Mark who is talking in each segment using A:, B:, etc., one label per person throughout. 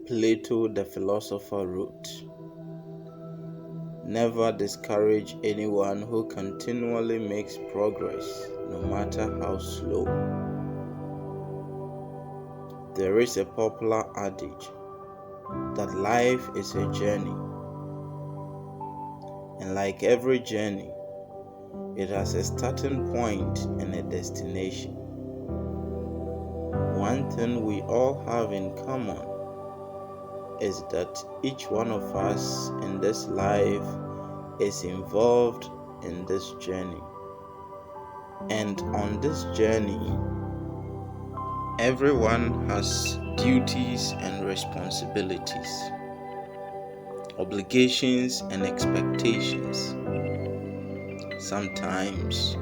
A: Plato the philosopher wrote, "Never discourage anyone who continually makes progress, no matter how slow." There is a popular adage that life is a journey, and like every journey, it has a starting point and a destination. One thing we all have in common is that each one of us in this life is involved in this journey. And on this journey, everyone has duties and responsibilities, obligations and expectations. Sometimes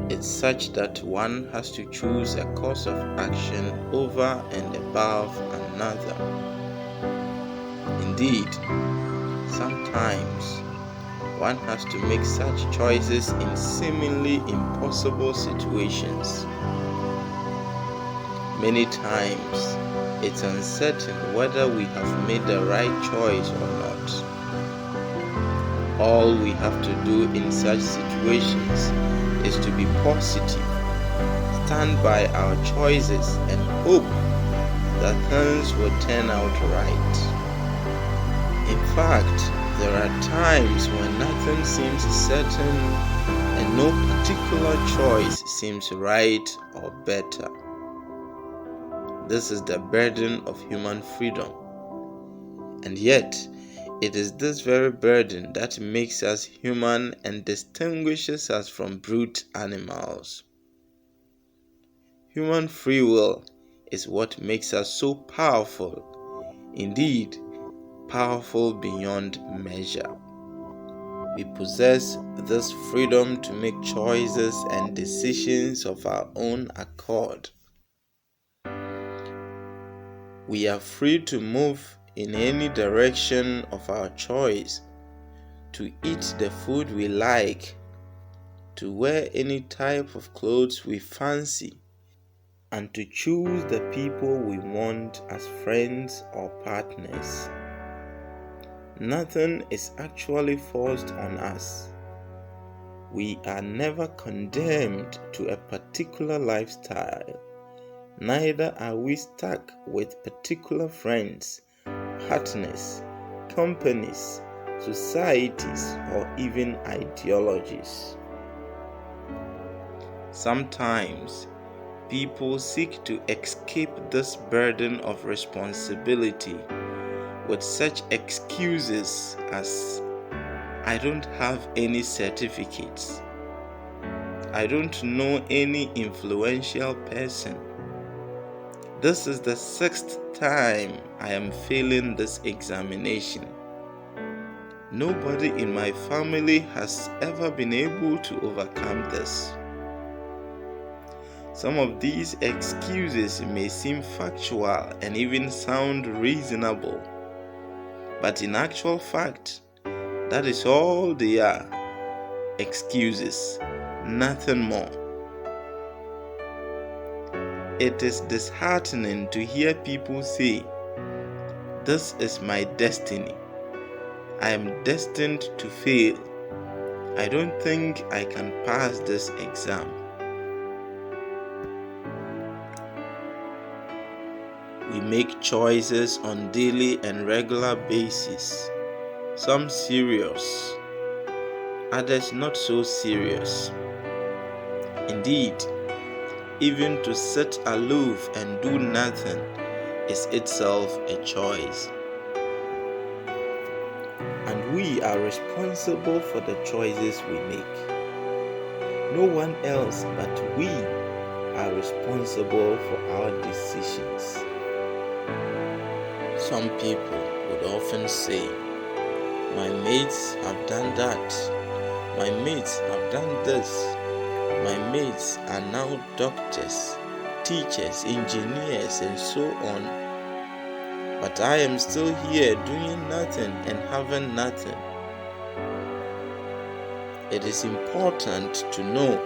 A: it's such that one has to choose a course of action over and above another. Indeed, sometimes one has to make such choices in seemingly impossible situations. Many times, it's uncertain whether we have made the right choice or not. All we have to do in such situations is to be positive, stand by our choices, and hope that things will turn out right. In fact, there are times when nothing seems certain and no particular choice seems right or better. This is the burden of human freedom. And yet, it is this very burden that makes us human and distinguishes us from brute animals. Human free will is what makes us so powerful, indeed, powerful beyond measure. We possess this freedom to make choices and decisions of our own accord. We are free to move in any direction of our choice, to eat the food we like, to wear any type of clothes we fancy, and to choose the people we want as friends or partners. Nothing is actually forced on us. We are never condemned to a particular lifestyle. Neither are we stuck with particular friends, partners, companies, societies, or even ideologies. Sometimes, people seek to escape this burden of responsibility with such excuses as, "I don't have any certificates. I don't know any influential person. This is the 6th time I am failing this examination. Nobody in my family has ever been able to overcome this." Some of these excuses may seem factual and even sound reasonable, but in actual fact, that is all they are: excuses, nothing more. It is disheartening to hear people say, "This is my destiny. I am destined to fail. I don't think I can pass this exam." We make choices on daily and regular basis, some serious, others not so serious. Indeed, even to sit aloof and do nothing is itself a choice. And we are responsible for the choices we make. No one else but we are responsible for our decisions. Some people would often say, "My mates have done that. My mates have done this. My mates are now doctors, teachers, engineers, and so on. But I am still here doing nothing and having nothing." It is important to know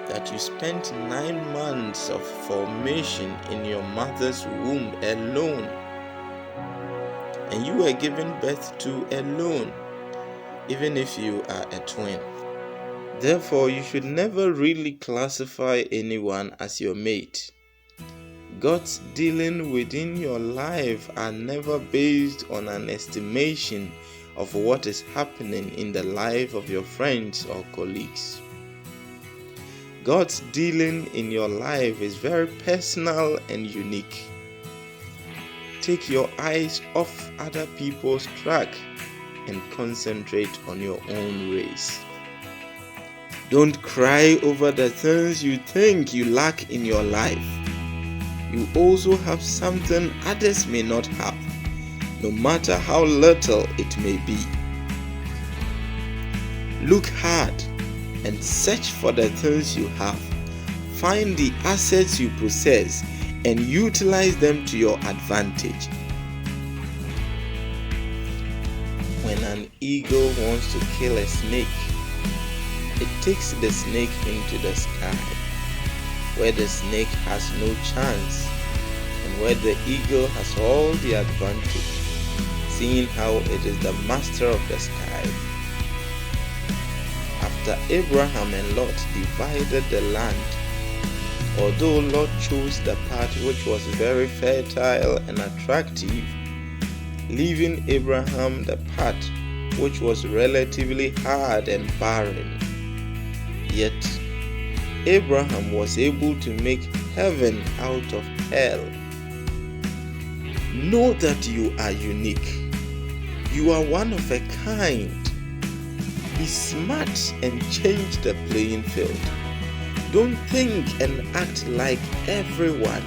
A: that you spent 9 months of formation in your mother's womb alone. and you were given birth to alone, even if you are a twin. Therefore, you should never really classify anyone as your mate. God's dealing within your life are never based on an estimation of what is happening in the life of your friends or colleagues. God's dealing in your life is very personal and unique. Take your eyes off other people's track and concentrate on your own race. Don't cry over the things you think you lack in your life. You also have something others may not have, no matter how little it may be. Look hard and search for the things you have. Find the assets you possess and utilize them to your advantage. When an eagle wants to kill a snake, it takes the snake into the sky, where the snake has no chance and where the eagle has all the advantage, seeing how it is the master of the sky. After Abraham and Lot divided the land, although Lot chose the part which was very fertile and attractive, leaving Abraham the part which was relatively hard and barren. Yet Abraham was able to make heaven out of hell. Know that you are unique. You are one of a kind. Be smart and change the playing field. Don't think and act like everyone.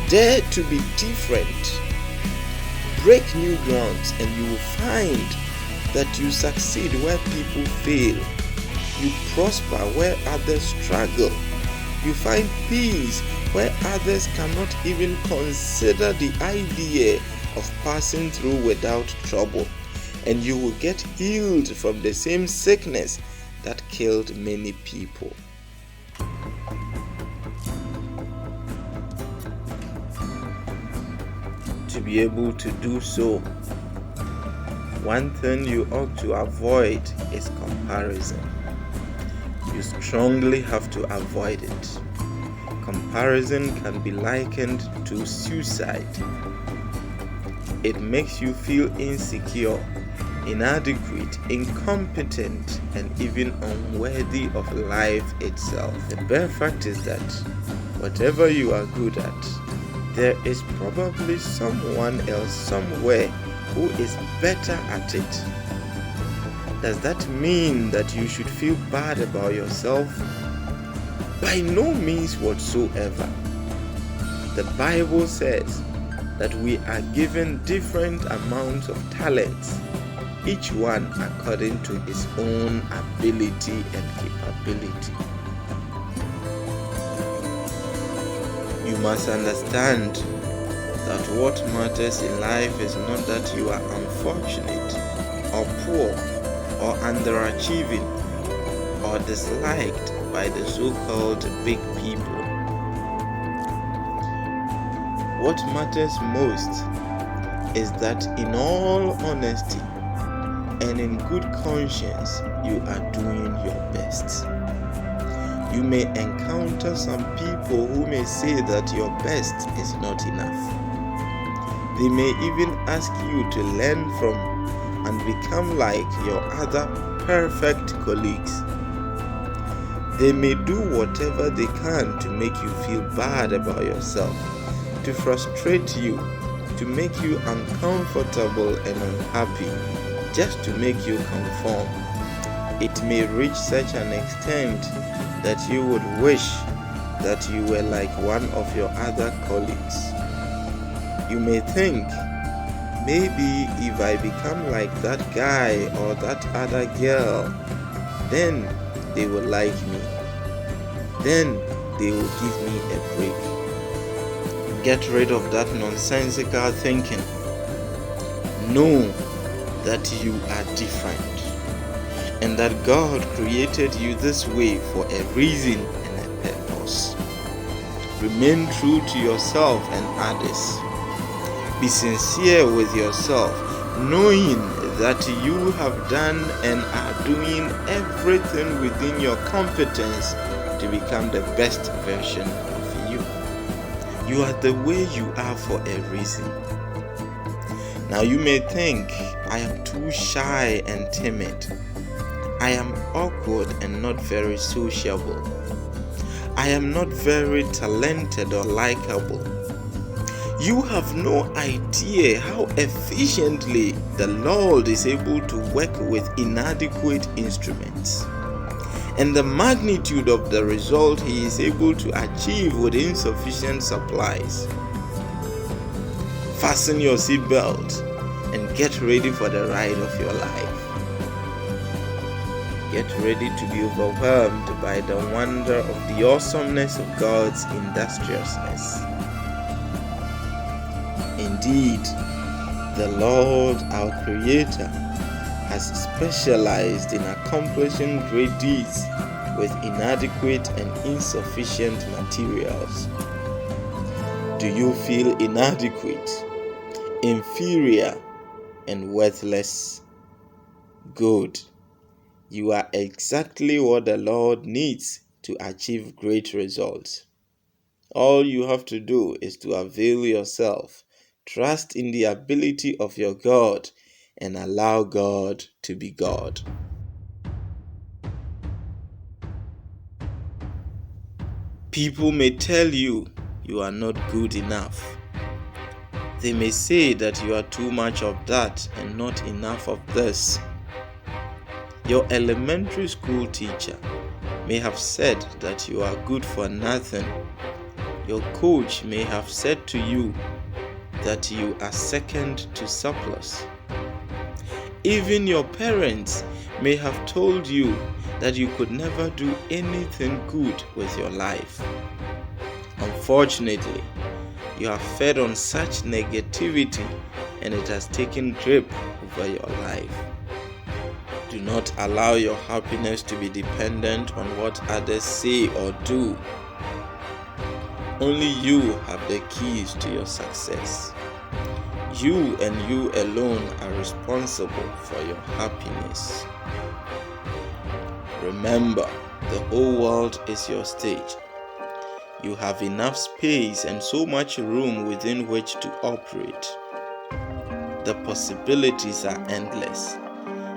A: Dare to be different. Break new grounds and you will find that you succeed where people fail. You prosper where others struggle. You find peace where others cannot even consider the idea of passing through without trouble. And you will get healed from the same sickness that killed many people. To be able to do so, one thing you ought to avoid is comparison. You strongly have to avoid it. Comparison can be likened to suicide. It makes you feel insecure, inadequate, incompetent, and even unworthy of life itself. The bare fact is that whatever you are good at, there is probably someone else somewhere who is better at it. Does that mean that you should feel bad about yourself? By no means whatsoever. The Bible says that we are given different amounts of talents, each one according to his own ability and capability. You must understand that what matters in life is not that you are unfortunate or poor or underachieving or disliked by the so-called big people. What matters most is that in all honesty and in good conscience, you are doing your best. You may encounter some people who may say that your best is not enough. They may even ask you to learn from and become like your other perfect colleagues. They may do whatever they can to make you feel bad about yourself, to frustrate you, to make you uncomfortable and unhappy, just to make you conform. It may reach such an extent that you would wish that you were like one of your other colleagues. You may think, maybe if I become like that guy or that other girl, then they will like me. Then they will give me a break. Get rid of that nonsensical thinking. Know that you are different and that God created you this way for a reason and a purpose. Remain true to yourself and others. Be sincere with yourself, knowing that you have done and are doing everything within your competence to become the best version of you. You are the way you are for a reason. Now you may think, I am too shy and timid. I am awkward and not very sociable. I am not very talented or likable. You have no idea how efficiently the Lord is able to work with inadequate instruments, and the magnitude of the result He is able to achieve with insufficient supplies. Fasten your seatbelt and get ready for the ride of your life. Get ready to be overwhelmed by the wonder of the awesomeness of God's industriousness. Indeed, the Lord, our Creator, has specialized in accomplishing great deeds with inadequate and insufficient materials. Do you feel inadequate, inferior, and worthless? Good. You are exactly what the Lord needs to achieve great results. All you have to do is to avail yourself, trust in the ability of your God, and allow God to be God. People may tell you you are not good enough. They may say that you are too much of that and not enough of this. Your elementary school teacher may have said that you are good for nothing. Your coach may have said to you that you are second to surplus. Even your parents may have told you that you could never do anything good with your life. Unfortunately, you have fed on such negativity and it has taken grip over your life. Do not allow your happiness to be dependent on what others say or do. Only you have the keys to your success. You and you alone are responsible for your happiness. Remember, the whole world is your stage. You have enough space and so much room within which to operate. The possibilities are endless,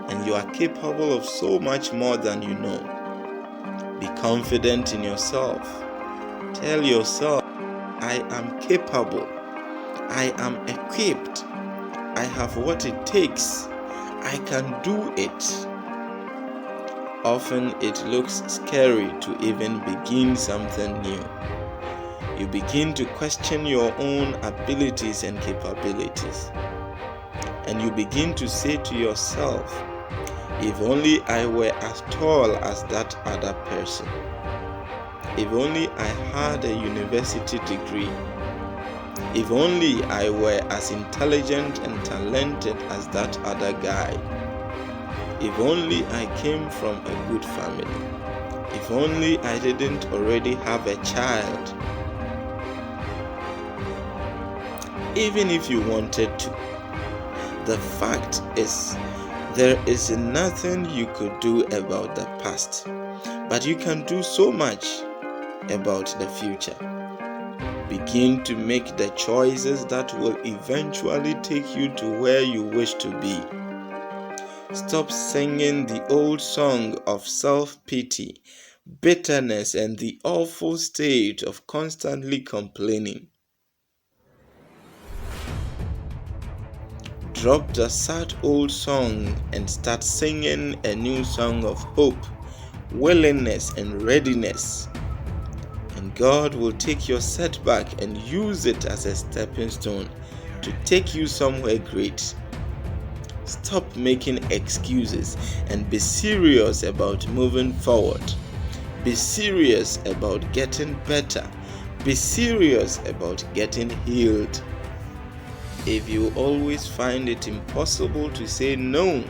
A: and you are capable of so much more than you know. Be confident in yourself. Tell yourself, I am capable. I am equipped. I have what it takes. I can do it. Often it looks scary to even begin something new. You begin to question your own abilities and capabilities. And you begin to say to yourself, if only I were as tall as that other person. If only I had a university degree. If only I were as intelligent and talented as that other guy. If only I came from a good family. If only I didn't already have a child. Even if you wanted to. The fact is, there is nothing you could do about the past, but you can do so much about the future. Begin to make the choices that will eventually take you to where you wish to be. Stop singing the old song of self-pity, bitterness, and the awful state of constantly complaining. Drop the sad old song and start singing a new song of hope, willingness, and readiness. And God will take your setback and use it as a stepping stone to take you somewhere great. Stop making excuses and be serious about moving forward. Be serious about getting better. Be serious about getting healed. If you always find it impossible to say no,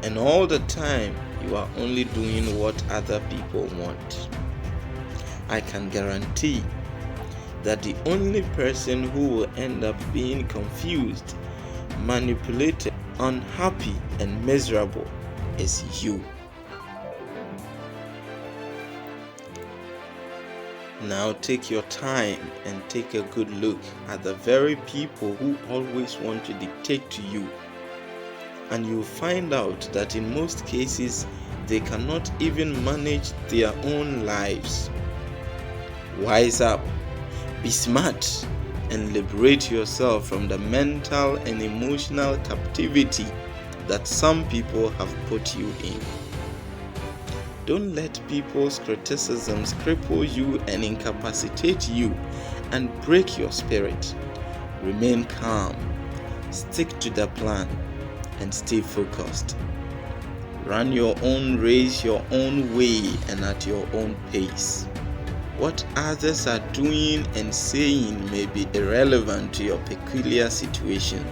A: and all the time you are only doing what other people want, I can guarantee that the only person who will end up being confused, manipulated, unhappy, and miserable is you. Now take your time and take a good look at the very people who always want to dictate to you, and you'll find out that in most cases they cannot even manage their own lives. Wise up, be smart, and liberate yourself from the mental and emotional captivity that some people have put you in. Don't let people's criticisms cripple you and incapacitate you and break your spirit. Remain calm, stick to the plan, and stay focused. Run your own race your own way and at your own pace. What others are doing and saying may be irrelevant to your peculiar situation,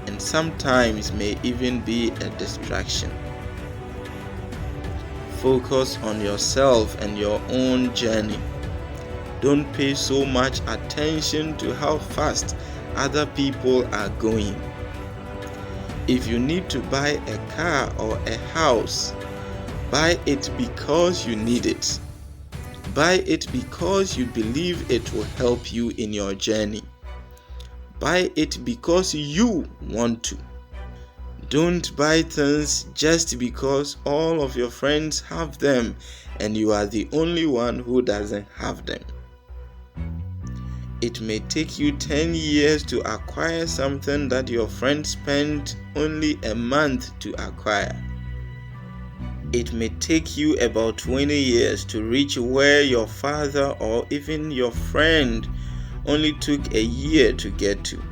A: and sometimes may even be a distraction. Focus on yourself and your own journey. Don't pay so much attention to how fast other people are going. If you need to buy a car or a house, buy it because you need it. Buy it because you believe it will help you in your journey. Buy it because you want to. Don't buy things just because all of your friends have them and you are the only one who doesn't have them. It may take you 10 years to acquire something that your friend spent only a month to acquire. It may take you about 20 years to reach where your father or even your friend only took a year to get to.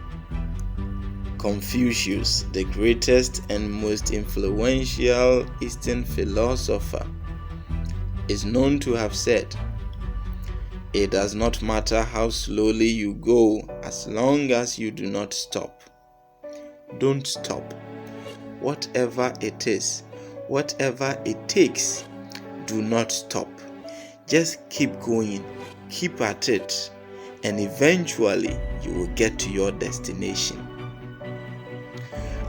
A: Confucius, the greatest and most influential Eastern philosopher, is known to have said, "It does not matter how slowly you go as long as you do not stop." Don't stop. Whatever it is, whatever it takes, do not stop. Just keep going, keep at it, and eventually you will get to your destination.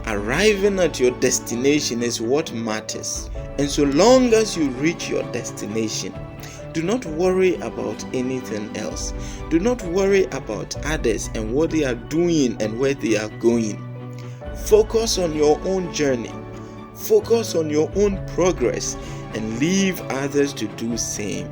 A: Arriving at your destination is what matters. And so long as you reach your destination, do not worry about anything else. Do not worry about others and what they are doing and where they are going. Focus on your own journey. Focus on your own progress and leave others to do same.